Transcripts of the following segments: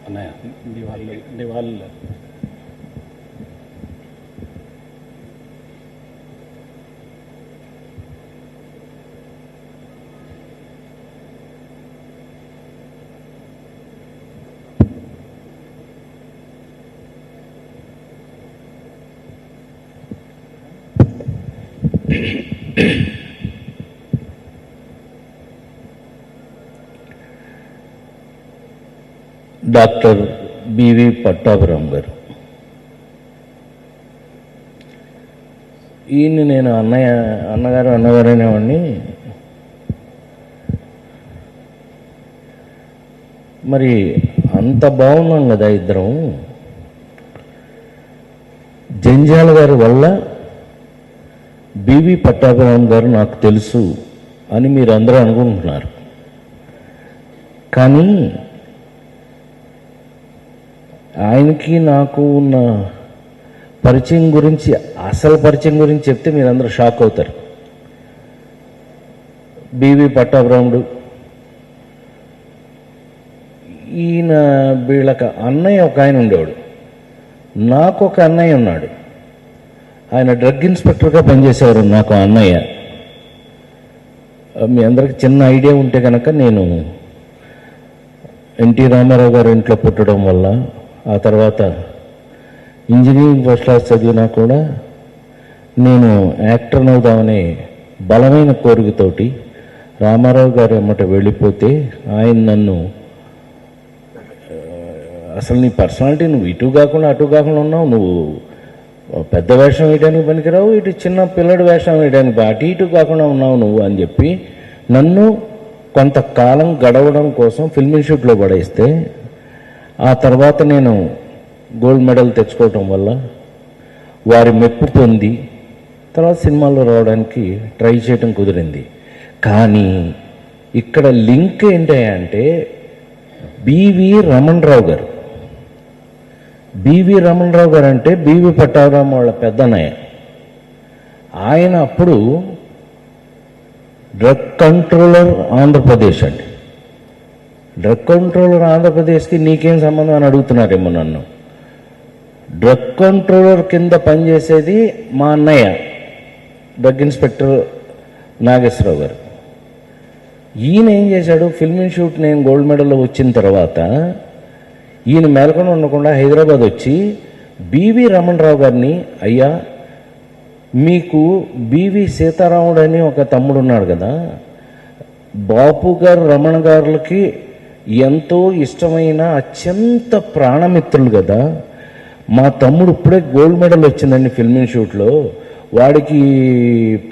అన్నయ్య Diwali doctor B V Pattabhiram గారు. ఈయన్ని నేను అన్నగారు అనేవాడిని. మరి అంత బాగున్నాం కదా ఇద్దరం. జంజాల గారి వల్ల బివి పట్టాభిరామ్ గారు నాకు తెలుసు అని మీరు అందరూ అనుకుంటున్నారు. కానీ ఆయనకి నాకు ఉన్న పరిచయం గురించి, అసలు పరిచయం గురించి చెప్తే మీరందరూ షాక్ అవుతారు. బివి పట్టాభిరాముడు ఈయన వీళ్ళకి అన్నయ్య ఒక ఆయన ఉండేవాడు. నాకు ఒక అన్నయ్య ఉన్నాడు. ఆయన డ్రగ్ ఇన్స్పెక్టర్గా పనిచేసేవారు. నాకు అన్నయ్య. మీ అందరికి చిన్న ఐడియా ఉంటే కనుక, నేను ఎన్టీ రామారావు గారి ఇంట్లో పుట్టడం వల్ల, ఆ తర్వాత ఇంజనీరింగ్ ఫస్ట్ క్లాస్ చదివినా కూడా నేను యాక్టర్ని అవుదామనే బలమైన కోరికతోటి రామారావు గారు ఎమ్మట వెళ్ళిపోతే ఆయన నన్ను, అసలు నీ పర్సనాలిటీ నువ్వు ఇటు కాకుండా అటు కాకుండా ఉన్నావు, నువ్వు పెద్ద వేషం వేయడానికి పనికిరావు, ఇటు చిన్న పిల్లడు వేషం వేయడానికి అటు ఇటు కాకుండా ఉన్నావు నువ్వు అని చెప్పి నన్ను కొంతకాలం గడవడం కోసం ఫిల్మ్ ఇన్స్టిట్యూట్లో పడేస్తే, ఆ తర్వాత నేను గోల్డ్ మెడల్ తెచ్చుకోవటం వల్ల వారి మెప్పు పొంది తర్వాత సినిమాల్లో రావడానికి ట్రై చేయడం కుదిరింది. కానీ ఇక్కడ లింక్ ఏంటంటే బివి రమణరావు గారు. బివి రమణరావు గారు అంటే బివి పట్టాభిరామ్ వాళ్ళ పెద్దన్నయ్య. ఆయన అప్పుడు డ్రగ్ కంట్రోలర్ ఆంధ్రప్రదేశ్ అండి. డ్రగ్ కంట్రోలర్ ఆంధ్రప్రదేశ్కి నీకేం సంబంధం అని అడుగుతున్నారేమో నన్ను. డ్రగ్ కంట్రోలర్ కింద పనిచేసేది మా అన్నయ్య డ్రగ్ ఇన్స్పెక్టర్ నాగేశ్వరరావు గారు. ఈయన ఏం చేశాడు, ఫిల్మ్ ఇన్స్టిట్యూట్ నేను గోల్డ్ మెడల్ వచ్చిన తర్వాత ఈయన మేల్కొని ఉండకుండా హైదరాబాద్ వచ్చి బివి రమణరావు గారిని, అయ్యా మీకు బివి సీతారాముడు అని ఒక తమ్ముడు ఉన్నాడు కదా, బాపు గారు రమణ గారులకి ఎంతో ఇష్టమైన అత్యంత ప్రాణమిత్రులు కదా, మా తమ్ముడు ఇప్పుడే గోల్డ్ మెడల్ వచ్చిందండి ఫిల్మ్ ఇన్స్టిట్యూట్లో, వాడికి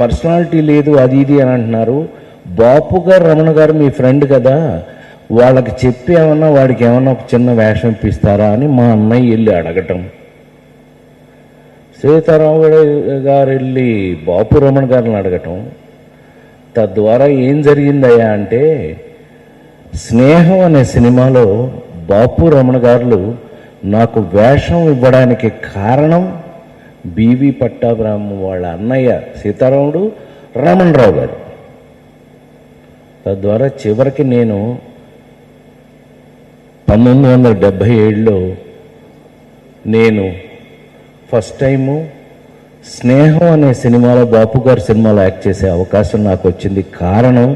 పర్సనాలిటీ లేదు అది ఇది అని అంటున్నారు, బాపు గారు రమణ గారు మీ ఫ్రెండ్ కదా, వాళ్ళకి చెప్పి ఏమన్నా వాడికి ఏమన్నా ఒక చిన్న వేషం ఇప్పిస్తారా అని మా అన్నయ్య వెళ్ళి అడగటం. సీతారాముడు గారు వెళ్ళి బాపు రమణ గారిని అడగటం. తద్వారా ఏం జరిగిందయ్యా అంటే, స్నేహం అనే సినిమాలో బాపు రమణ గారు నాకు వేషం ఇవ్వడానికి కారణం బివి పట్టాభిరామ్ వాళ్ళ అన్నయ్య సీతారాముడు రమణరావు గారు. తద్వారా చివరికి నేను 1977లో నేను ఫస్ట్ టైము స్నేహం అనే సినిమాలో బాపు గారి సినిమాలో యాక్ట్ చేసే అవకాశం నాకు వచ్చింది. కారణం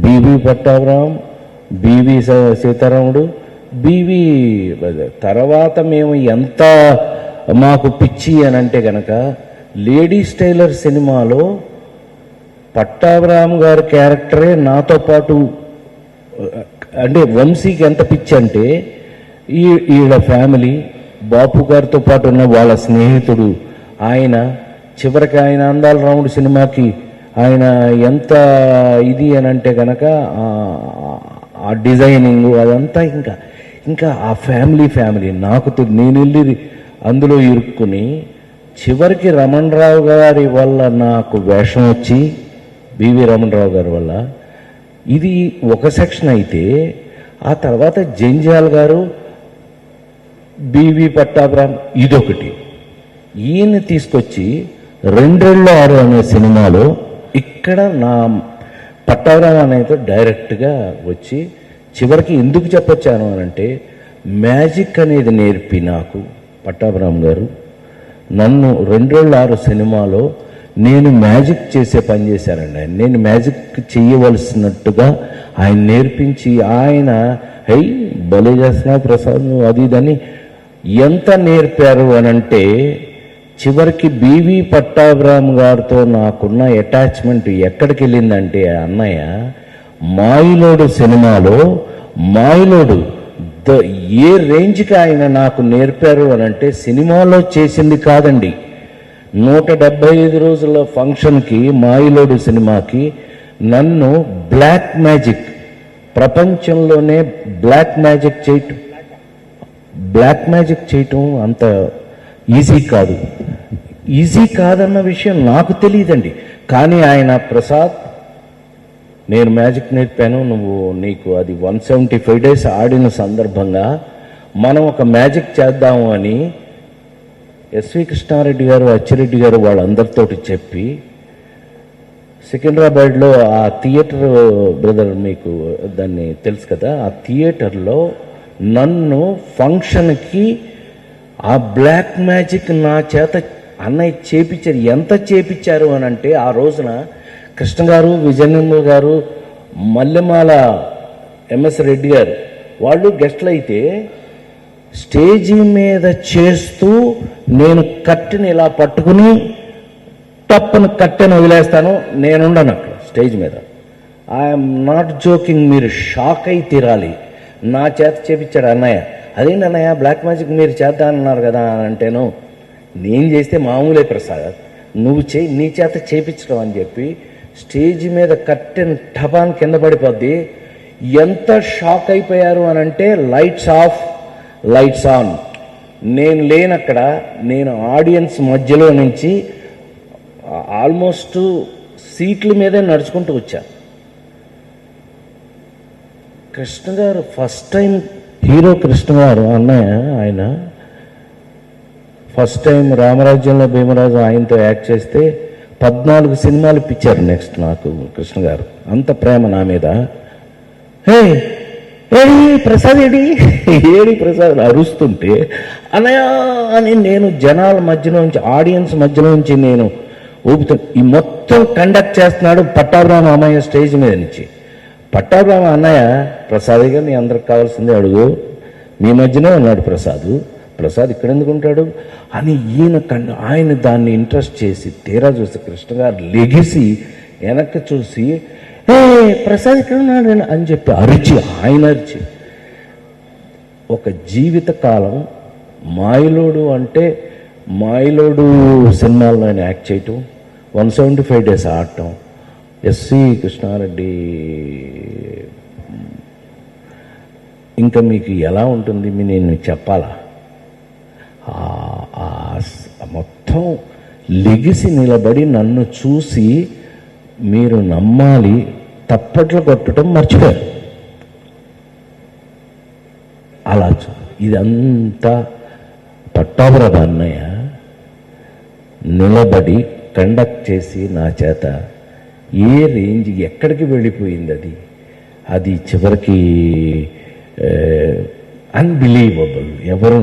బివి పట్టాభిరామ్, బివి సీతారాముడు, బివి. తర్వాత మేము ఎంత మాకు పిచ్చి అని అంటే కనుక, లేడీస్ టైలర్ సినిమాలో పట్టాభిరామ్ గారి క్యారెక్టరే నాతో పాటు, అంటే వంశీకి ఎంత పిచ్చి అంటే వీళ్ళ ఫ్యామిలీ, బాపు గారితో పాటు ఉన్న వాళ్ళ స్నేహితుడు ఆయన, చివరికి ఆయన అందాల రాముడు సినిమాకి ఆయన ఎంత ఇది అని అంటే కనుక ఆ డిజైనింగ్ అదంతా ఇంకా ఆ ఫ్యామిలీ నాకు నేను వెళ్ళి అందులో ఇరుక్కుని చివరికి రమణరావు గారి వల్ల నాకు వేషం వచ్చి, బివి రమణరావు గారి వల్ల. ఇది ఒక సెక్షన్ అయితే, ఆ తర్వాత జంజాల్ గారు, బివి పట్టాభిరామ్ ఇదొకటి. ఈయన్ని తీసుకొచ్చి 206 అనే సినిమాలో ఇక్కడ నా పట్టాభిరామ్ అనేది డైరెక్ట్గా వచ్చి, చివరికి ఎందుకు చెప్పొచ్చాను అనంటే మ్యాజిక్ అనేది నేర్పి నాకు పట్టాభిరామ్ గారు నన్ను 206 సినిమాలో నేను మ్యాజిక్ చేసే పని చేశారండి ఆయన. నేను మ్యాజిక్ చేయవలసినట్టుగా ఆయన నేర్పించి ఆయన భలే చేస్తున్నావు ప్రసాద్ అది ఇదని ఎంత నేర్పారు అనంటే చివరికి బివి పట్టాభిరామ్ గారితో నాకున్న అటాచ్మెంట్ ఎక్కడికి వెళ్ళిందంటే అన్నయ్య మాయిలోడు సినిమాలో మాయిలోడు ఏ రేంజ్కి ఆయన నాకు నేర్పారు అనంటే సినిమాలో చేసింది కాదండి, 175 రోజుల ఫంక్షన్కి మాయిలోడు సినిమాకి నన్ను బ్లాక్ మ్యాజిక్ ప్రపంచంలోనే బ్లాక్ మ్యాజిక్ చేయటం అంత ఈజీ కాదన్న విషయం నాకు తెలియదండి. కానీ ఆయన ప్రసాద్ నేను మ్యాజిక్ నేర్పాను, నీకు అది 175 days ఆడిన సందర్భంగా మనం ఒక మ్యాజిక్ చేద్దాము అని ఎస్వి కృష్ణారెడ్డి గారు అచ్చిరెడ్డి గారు వాళ్ళందరితోటి చెప్పి సికింద్రాబాద్లో ఆ థియేటర్ బ్రదర్ మీకు దాన్ని తెలుసు కదా, ఆ థియేటర్లో నన్ను ఫంక్షన్కి ఆ బ్లాక్ మ్యాజిక్ నా చేత అన్నయ్య చేపించారు. ఎంత చేపించారు అని అంటే ఆ రోజున కృష్ణ గారు, విజయనిర్మల గారు, మల్లెమాల ఎంఎస్ రెడ్డి గారు వాళ్ళు గెస్ట్లు అయితే స్టేజీ మీద చేస్తూ నేను కట్టెని ఇలా పట్టుకుని తప్పని కట్టెను వదిలేస్తాను, నేనుండను అక్కడ స్టేజ్ మీద. ఐఎమ్ నాట్ జోకింగ్, మీరు షాక్ అయి తీరాలి. నా చేత చేపించాడు అన్నయ్య. అదేంటి అన్నయ్య బ్లాక్ మ్యాజిక్ మీరు చేద్దామన్నారు కదా అని అంటేను, నేను చేస్తే మామూలే ప్రసాద్, నువ్వు నీ చేత చేపించడం అని చెప్పి స్టేజ్ మీద కట్టెన్ టపాన్ కింద పడిపోద్ది. ఎంత షాక్ అయిపోయారు అని అంటే లైట్స్ ఆఫ్ లైట్స్ ఆన్. నేను లేనక్కడ, నేను ఆడియన్స్ మధ్యలో నుంచి ఆల్మోస్ట్ సీట్ల మీదే నడుచుకుంటూ వచ్చా. కృష్ణ గారు ఫస్ట్ టైం హీరో కృష్ణ గారు అన్నయ్య ఆయన ఫస్ట్ టైం రామరాజ్యంలో భీమరాజు ఆయనతో యాక్ట్ చేస్తే 14 సినిమాలు ఇప్పించారు నెక్స్ట్ నాకు కృష్ణ గారు. అంత ప్రేమ నా మీద. ఏడి ప్రసాద్ ఏడి ప్రసాద్ అరుస్తుంటే అన్నయ్య అని నేను జనాల మధ్యలో నుంచి ఆడియన్స్ మధ్యలో నుంచి నేను ఊపుతూ ఈ మొత్తం కండక్ట్ చేస్తున్నాడు పట్టాభిరామ అమ్మయ్య స్టేజ్ మీద నుంచి. పట్టాభిరామ అన్నయ్య ప్రసాద్ గారు నీ అందరికి కావాల్సిందే అడుగు, మీ మధ్యనే ఉన్నాడు ప్రసాద్ ఇక్కడ ఎందుకు ఉంటాడు అని ఆయన దాన్ని ఇంట్రెస్ట్ చేసి తీరా చూసి కృష్ణ గారు లెగిసి వెనక్కి చూసి ప్రసాద్ ఇక్కడ ఉన్నాడు అని చెప్పి ఆయన అరిచి ఒక జీవితకాలం మాయిలోడు అంటే మాయిలోడు సినిమాల్లో ఆయన యాక్ట్ చేయటం, 175 days ఆడటం, ఎస్సి కృష్ణారెడ్డి ఇంకా మీకు ఎలా ఉంటుంది నేను చెప్పాలా? మొత్తం లెగిసి నిలబడి నన్ను చూసి మీరు నమ్మాలి తప్పట్లు కొట్టడం మర్చిపోయారు. అలా ఇదంతా పట్టాభిరామ అన్నయ్య నిలబడి కండక్ట్ చేసి నా చేత ఏ రేంజ్ ఎక్కడికి వెళ్ళిపోయింది అది చివరికి అన్బిలీవబుల్. ఎవరు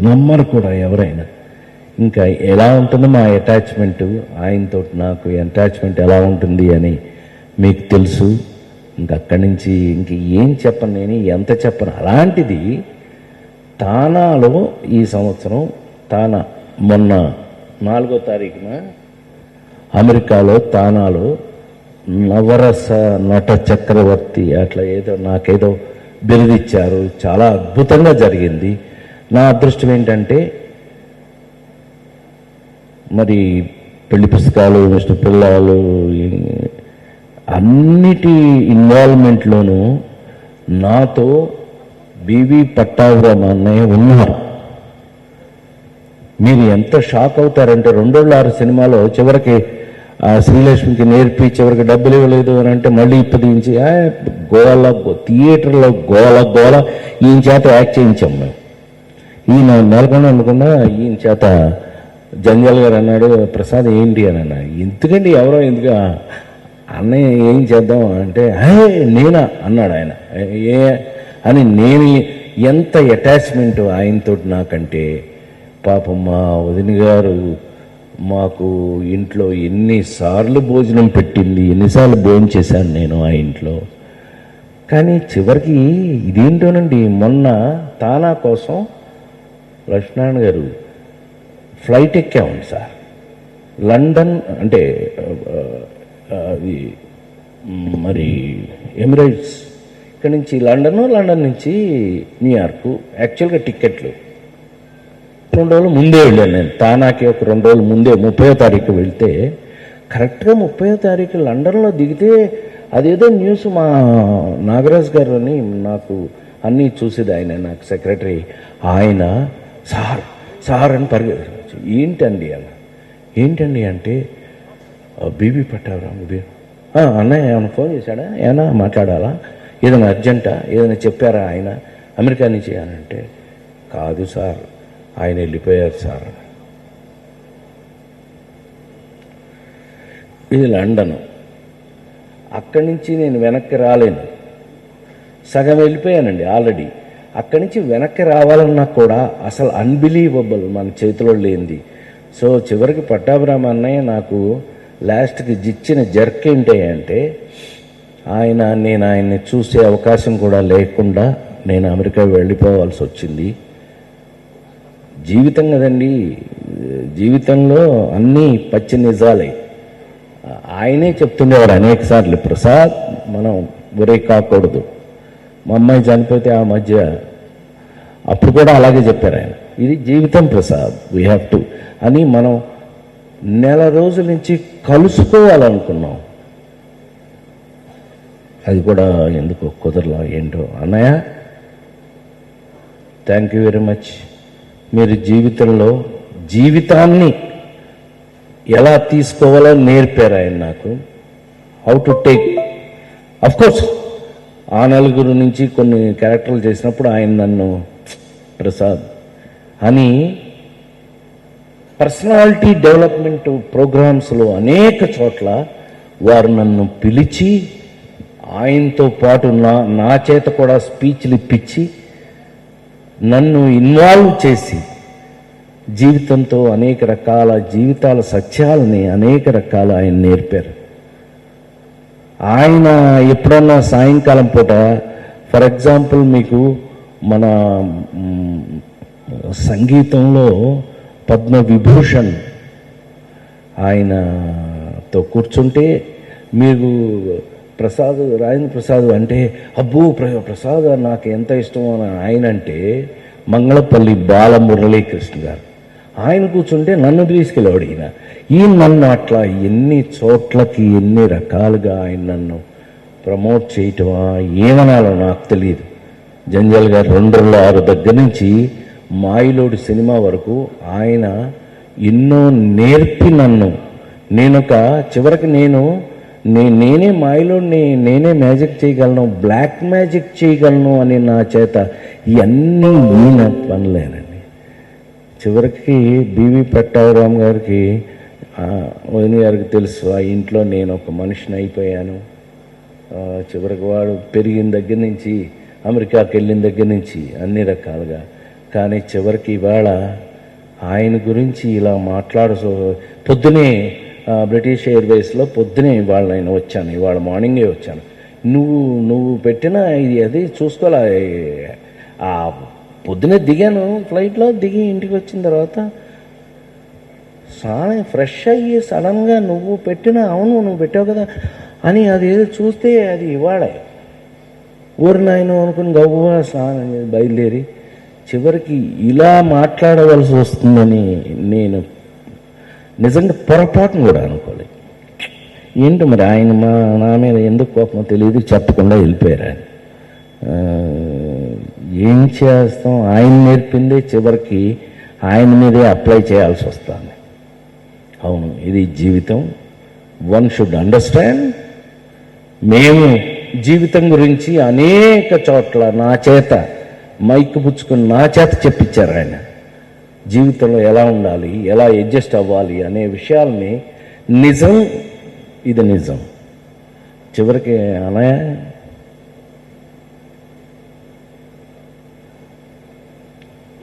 నమ్మరు కూడా ఎవరైనా. ఇంకా ఎలా ఉంటుందో మా అటాచ్మెంట్ ఆయనతో నాకు అటాచ్మెంట్ ఎలా ఉంటుంది అని మీకు తెలుసు. ఇంక అక్కడి నుంచి ఇంక ఏం చెప్పను, నేను ఎంత చెప్పను. అలాంటిది తానాలో ఈ సంవత్సరం మొన్న 4వ తారీఖున అమెరికాలో తానాలో నవరస నట చక్రవర్తి అట్లా నాకేదో బిరుదిచ్చారు. చాలా అద్భుతంగా జరిగింది. నా అదృష్టం ఏంటంటే మరి పెళ్లి పుస్తకాలు, మిస్టర్ పిల్లలు అన్నిటి ఇన్వాల్వ్మెంట్లోనూ నాతో బివి పట్టాభిరామ అన్నయ్య ఉన్నారు. మీరు ఎంత షాక్ అవుతారంటే 206 సినిమాలో చివరికి శ్రీలక్ష్మికి నేర్పి చివరికి డబ్బులు ఇవ్వలేదు అని అంటే మళ్ళీ ఇప్పటించి థియేటర్లో గోల ఈయన చేత యాక్ట్ చేయించాం మేము. ఈయన నెలకొండ అనుకున్నా ఈయన చేత జంజాల్ గారు అన్నాడు ప్రసాద్ ఏంటి అని అన్నా. ఎందుకండి ఎవరో ఎందుకు అన్నయ్య ఏం చేద్దాం అంటే నేనా అన్నాడు ఆయన. అని నేను ఎంత అటాచ్మెంట్ ఆయనతో నాకంటే, పాపం మా వదిన గారు మాకు ఇంట్లో ఎన్నిసార్లు భోజనం పెట్టింది, ఎన్నిసార్లు భోజనం చేశాను నేను ఆ ఇంట్లో. కానీ చివరికి ఇదేంటోనండి, మొన్న తానా కోసం లక్ష్మీనారాయణ గారు ఫ్లైట్ ఎక్కామండి సార్, లండన్ అంటే అది మరి ఎమిరేట్స్, ఇక్కడ నుంచి లండన్ నుంచి న్యూయార్కు. యాక్చువల్గా టిక్కెట్లు 2 రోజులు ముందే వెళ్ళాను నేను, తానాకి ఒక 2 రోజులు ముందే 30వ తారీఖు వెళ్తే, కరెక్ట్గా 30వ తారీఖు లండన్లో దిగితే అదేదో న్యూస్ మా నాగరాజ్ గారు అని నాకు అన్నీ చూసేది ఆయన, నాకు సెక్రటరీ, ఆయన సార్ అని పరిగెత్తి, ఏంటండి అంటే బీబీ పట్టాభి అన్నయ్య ఏమైనా ఫోన్ చేశాడా, ఏమైనా మాట్లాడాలా, ఏదైనా అర్జెంటా, ఏదైనా చెప్పారా ఆయన అమెరికా నుంచి అని అంటే, కాదు సార్ ఆయన వెళ్ళిపోయారు సార్. ఇది లండన్, అక్కడి నుంచి నేను వెనక్కి రాలేను, సగం వెళ్ళిపోయానండి ఆల్రెడీ. అక్కడి నుంచి వెనక్కి రావాలన్నా కూడా అసలు అన్బిలీవబుల్, మన చేతిలో లేనిది. సో చివరికి పట్టాభిరామ అన్నయ్య నాకు లాస్ట్కి ఇచ్చిన జర్క్ ఏంటంటే, నేను ఆయన్ని చూసే అవకాశం కూడా లేకుండా నేను అమెరికా వెళ్ళిపోవాల్సి వచ్చింది. జీవితం కదండి, జీవితంలో అన్నీ పచ్చి నిజాలే. ఆయనే చెప్తుండేవారు అనేక సార్లు, ప్రసాద్ మనం ఒరే కాకూడదు. మా అమ్మాయి చనిపోతే ఆ మధ్య అప్పుడు కూడా అలాగే చెప్పారు ఆయన, ఇది జీవితం ప్రసాద్, వీ హ్యావ్ టు అని. మనం నెల రోజుల నుంచి కలుసుకోవాలనుకున్నాం, అది కూడా ఎందుకు కుదరలా ఏంటో. అన్నయ్య థ్యాంక్ యూ వెరీ మచ్. మీరు జీవితంలో జీవితాన్ని ఎలా తీసుకోవాలో నేర్పారు ఆయన నాకు, హౌ టు టేక్. అఫ్కోర్స్ ఆ నలుగురు నుంచి కొన్ని క్యారెక్టర్లు చేసినప్పుడు ఆయన నన్ను ప్రసాద్ అని పర్సనాలిటీ డెవలప్మెంట్ ప్రోగ్రామ్స్లో అనేక చోట్ల వారు నన్ను పిలిచి ఆయనతో పాటు నా చేత కూడా స్పీచ్లు ఇప్పించి నన్ను ఇన్వాల్వ్ చేసి జీవితంతో అనేక రకాల జీవితాల సత్యాలని అనేక రకాల ఆయన నేర్పారు. ఆయన ఎప్పుడన్నా సాయంకాలం పూట, ఫర్ ఎగ్జాంపుల్ మీకు మన సంగీతంలో పద్మవిభూషణ్ ఆయనతో కూర్చుంటే, మీరు ప్రసాద్ రాజేంద్ర ప్రసాద్ అంటే అబ్బో ప్రసాద్ నాకు ఎంత ఇష్టమో అని ఆయన అంటే, మంగళపల్లి బాలమురళీకృష్ణ గారు ఆయన కూర్చుంటే నన్ను తీసుకెళ్ళాడు ఈయన నన్ను అట్లా ఎన్ని చోట్లకి ఎన్ని రకాలుగా ఆయన నన్ను ప్రమోట్ చేయటమా ఏమనాలో నాకు తెలియదు. జంజాల్ గారు 206 దగ్గర నుంచి మాయిలోడి సినిమా వరకు ఆయన ఎన్నో నేర్పి నన్ను, చివరికి నేనే మాయిలోడిని, నేనే మ్యాజిక్ చేయగలను, బ్లాక్ మ్యాజిక్ చేయగలను అని నా చేత ఇవన్నీ ఈయన పనులేనండి. చివరికి బీవీ పట్టాభిరామ్ గారికి, వదిన గారికి తెలుసు ఆ ఇంట్లో నేను ఒక మనిషిని అయిపోయాను. చివరికి వాడు పెరిగిన దగ్గర నుంచి, అమెరికాకి వెళ్ళిన దగ్గర నుంచి అన్ని రకాలుగా. కానీ చివరికి ఇవాళ ఆయన గురించి ఇలా పొద్దునే బ్రిటిష్ ఎయిర్వేస్లో పొద్దునే ఇవాళ నేను వచ్చాను, ఇవాళ మార్నింగే వచ్చాను. నువ్వు పెట్టిన ఇది అది చూసుకోలే, ఆ పొద్దునే దిగాను ఫ్లైట్లో, దిగి ఇంటికి వచ్చిన తర్వాత స్నానం ఫ్రెష్ అయ్యి సడన్గా నువ్వు పెట్టావు కదా అని అది ఏదో చూస్తే అది ఇవాళ ఊరి నాయన అనుకుని గవ్వ స్నానం బయలుదేరి చివరికి ఇలా మాట్లాడవలసి వస్తుందని నేను నిజంగా పొరపాటును కూడా అనుకోలేదు. ఏంటో మరి ఆయన నా మీద ఎందుకు కోపమో తెలియదు, చెప్పకుండా వెళ్ళిపోయారు ఆయన. ఏం చేస్తాం, ఆయన నేర్పిందే చివరికి ఆయన మీదే అప్లై చేయాల్సి వస్తుంది. అవును, ఇది జీవితం. One should understand. మేము జీవితం గురించి అనేక చోట్ల నా చేత మైక్ పుచ్చుకుని నా చేత చెప్పించారు ఆయన. జీవితంలో ఎలా ఉండాలి, ఎలా అడ్జస్ట్ అవ్వాలి అనే విషయాల్ని. నిజం, ఇది నిజం. చివరికి అన్నయ్య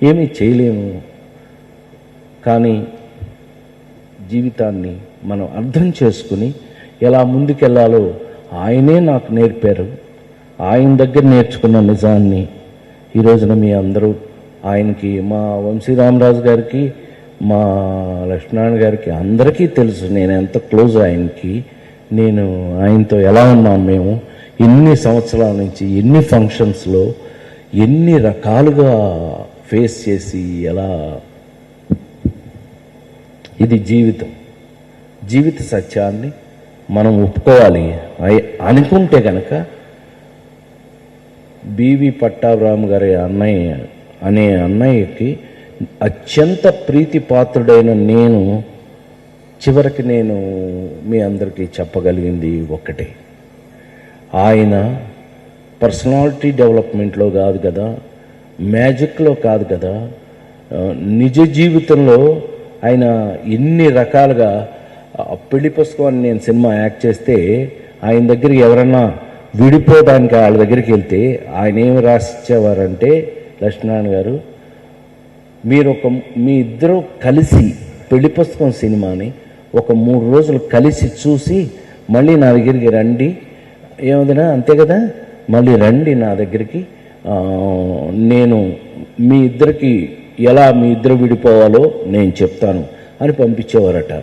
ఏమీ చేయలేము. కానీ జీవితాన్ని మనం అర్థం చేసుకుని ఎలా ముందుకెళ్లాలో ఆయనే నాకు నేర్పారు. ఆయన దగ్గర నేర్చుకున్న నిజాన్ని ఈ రోజున మీ అందరూ ఆయనకి, మా వంశీరామరాజు గారికి, మా లక్ష్మీనారాయణ గారికి అందరికీ తెలుసు నేను ఎంత క్లోజ్ ఆయనకి. నేను ఆయనతో ఎలా ఉన్నాం, మేము ఎన్ని సంవత్సరాల నుంచి ఎన్ని ఫంక్షన్స్లో ఎన్ని రకాలుగా ఫేస్ చేసి ఎలా. ఇది జీవిత సత్యాన్ని మనం ఒప్పుకోవాలి అనుకుంటే కనుక బివి పట్టాభిరామ్ గారి అన్నయ్యకి అత్యంత ప్రీతిపాత్రుడైన చివరికి నేను మీ అందరికీ చెప్పగలిగింది ఒక్కటే, ఆయన పర్సనాలిటీ డెవలప్మెంట్లో కాదు కదా, మ్యాజిక్లో కాదు కదా, నిజ జీవితంలో ఆయన ఎన్ని రకాలుగా. పెళ్లి పుస్తకం నేను సినిమా యాక్ట్ చేస్తే ఆయన దగ్గరికి ఎవరన్నా విడిపోవడానికి వాళ్ళ దగ్గరికి వెళ్తే ఆయన ఏమి రాసిచ్చేవారంటే, లక్ష్మీనారాయణ గారు మీ ఇద్దరు కలిసి పెళ్లి పుస్తకం సినిమాని ఒక 3 రోజులు కలిసి చూసి మళ్ళీ నా దగ్గరికి రండి, ఏమదినా అంతే కదా, మళ్ళీ రండి నా దగ్గరికి, నేను మీ ఇద్దరికి ఎలా మీ ఇద్దరు విడిపోవాలో నేను చెప్తాను అని పంపించేవారట.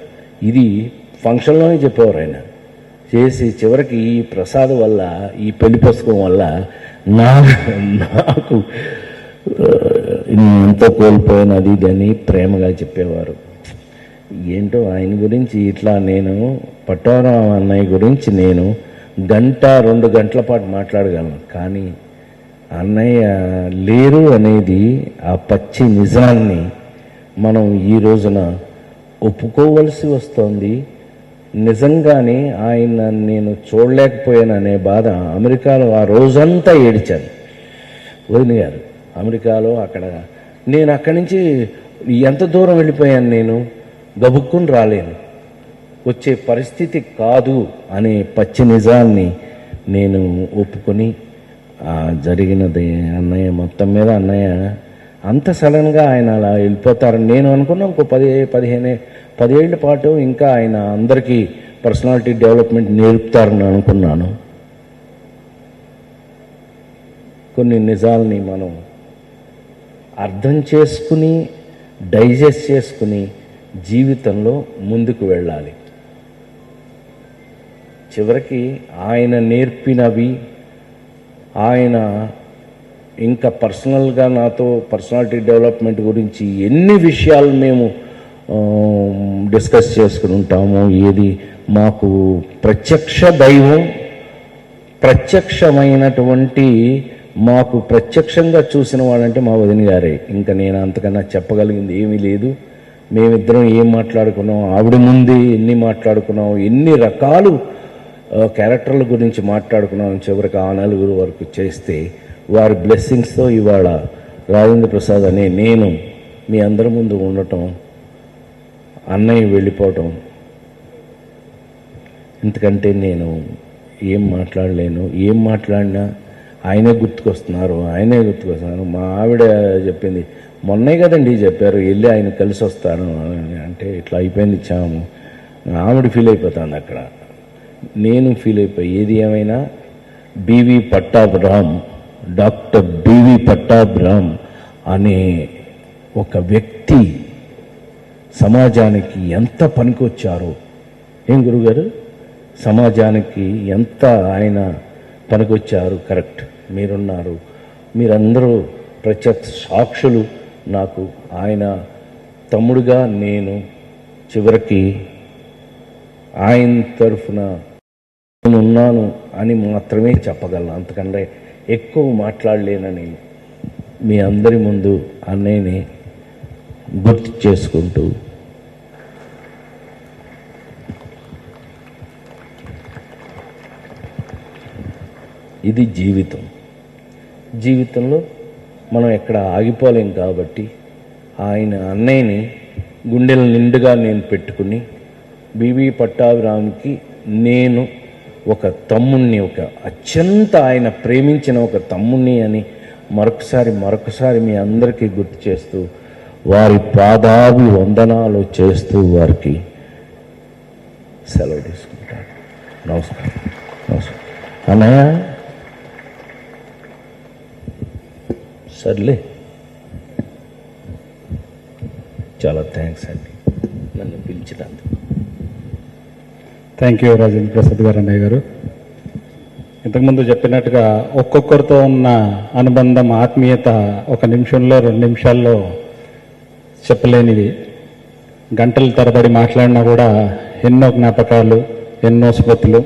ఇది ఫంక్షన్లోనే చెప్పేవారు ఆయన. చేసి చివరికి ఈ ప్రసాద్ వల్ల, ఈ పెళ్లి పుస్తకం వల్ల నాకు ఎంతో కోల్పోయినది అని ప్రేమగా చెప్పేవారు. ఏంటో ఆయన గురించి ఇట్లా నేను పట్టాభిరామ్ అన్నయ్య గురించి నేను 1-2 గంటల పాటు మాట్లాడగలను. కానీ అన్నయ్య లేరు అనేది ఆ పచ్చి నిజాన్ని మనం ఈ రోజున ఒప్పుకోవలసి వస్తుంది. నిజంగానే ఆయన నేను చూడలేకపోయాననే బాధ అమెరికాలో ఆ రోజంతా ఏడిచాను. వదిన గారు అమెరికాలో నేను అక్కడి నుంచి ఎంత దూరం వెళ్ళిపోయాను, నేను గబుక్కుని రాలేను, వచ్చే పరిస్థితి కాదు అనే పచ్చి నిజాన్ని నేను ఒప్పుకొని జరిగినది. అన్నయ్య మొత్తం మీద అన్నయ్య అంత సడన్గా ఆయన అలా వెళ్ళిపోతారని నేను అనుకున్నా. ఇంకో 10 ఏళ్ల పాటు ఇంకా ఆయన అందరికీ పర్సనాలిటీ డెవలప్మెంట్ నేర్పుతారని అనుకున్నాను. కొన్ని నిజాల్ని మనం అర్థం చేసుకుని డైజెస్ట్ చేసుకుని జీవితంలో ముందుకు వెళ్ళాలి. చివరికి ఆయన నేర్పినవి, ఆయన ఇంకా పర్సనల్గా నాతో పర్సనాలిటీ డెవలప్మెంట్ గురించి ఎన్ని విషయాలు మేము డిస్కస్ చేసుకుని ఉంటాము. ఏది మాకు ప్రత్యక్ష దైవం, ప్రత్యక్షమైనటువంటి మాకు ప్రత్యక్షంగా చూసిన వాళ్ళంటే మా వదిన గారే. ఇంకా నేను అంతకన్నా చెప్పగలిగింది ఏమీ లేదు. మేమిద్దరం ఏం మాట్లాడుకున్నాం, ఆవిడ ముందే ఎన్ని మాట్లాడుకున్నాం, ఎన్ని రకాలు క్యారెక్టర్ల గురించి మాట్లాడుకున్నాం. చివరికి ఆ 4 వరకు చేస్తే వారి బ్లెస్సింగ్స్తో ఇవాళ రాజేంద్ర ప్రసాద్ అనే నేను మీ అందరి ముందు ఉండటం, అన్నయ్య వెళ్ళిపోవటం, ఎందుకంటే నేను ఏం మాట్లాడలేను. ఏం మాట్లాడినా ఆయనే గుర్తుకొస్తున్నారు. మా ఆవిడ చెప్పింది, మొన్నే కదండి చెప్పారు వెళ్ళి ఆయన కలిసి వస్తాను అంటే ఇట్లా అయిపోయింది ఇచ్చాము. ఆవిడ ఫీల్ అయిపోతుంది అక్కడ, నేను ఫీల్ అయిపోయి. ఏది ఏమైనా B V Pattabhiram, doctor B V Pattabhiram అనే ఒక వ్యక్తి సమాజానికి ఎంత పనికొచ్చారో. ఏం గురుగారు, సమాజానికి ఎంత ఆయన పనికొచ్చారు. కరెక్ట్, మీరున్నారు, మీరందరూ ప్రత్యక్ష సాక్షులు. నాకు ఆయన తమ్ముడుగా నేను చివరికి ఆయన తరఫున నేనున్నాను అని మాత్రమే చెప్పగలను. అంతకంటే ఎక్కువ మాట్లాడలేనని మీ అందరి ముందు అన్నయ్యని గుర్తు చేసుకుంటూ ఇది జీవితంలో మనం ఎక్కడ ఆగిపోలేం. కాబట్టి ఆయన అన్నయ్యని గుండెల నిండుగా నేను పెట్టుకుని బివి పట్టాభిరామ్కి నేను ఒక తమ్ముణ్ణి, ఒక అత్యంత ఆయన ప్రేమించిన ఒక తమ్ముణ్ణి అని మరొకసారి మీ అందరికీ గుర్తు చేస్తూ వారి పాదాభి వందనాలు చేస్తూ వారికి సెలవు తీసుకుంటాను. నమస్కారం. అన్నయ్య సర్లే, చాలా థ్యాంక్స్ అండి నన్ను పిలిచినందుకు. థ్యాంక్ యూ రాజేంద్ర ప్రసాద్ గారు, అన్నయ్య గారు. ఇంతకుముందు చెప్పినట్టుగా ఒక్కొక్కరితో ఉన్న అనుబంధం, ఆత్మీయత 1 నిమిషంలో 2 నిమిషాల్లో చెప్పలేనివి. గంటల తరబడి మాట్లాడినా కూడా ఎన్నో జ్ఞాపకాలు, ఎన్నో స్మృతులు.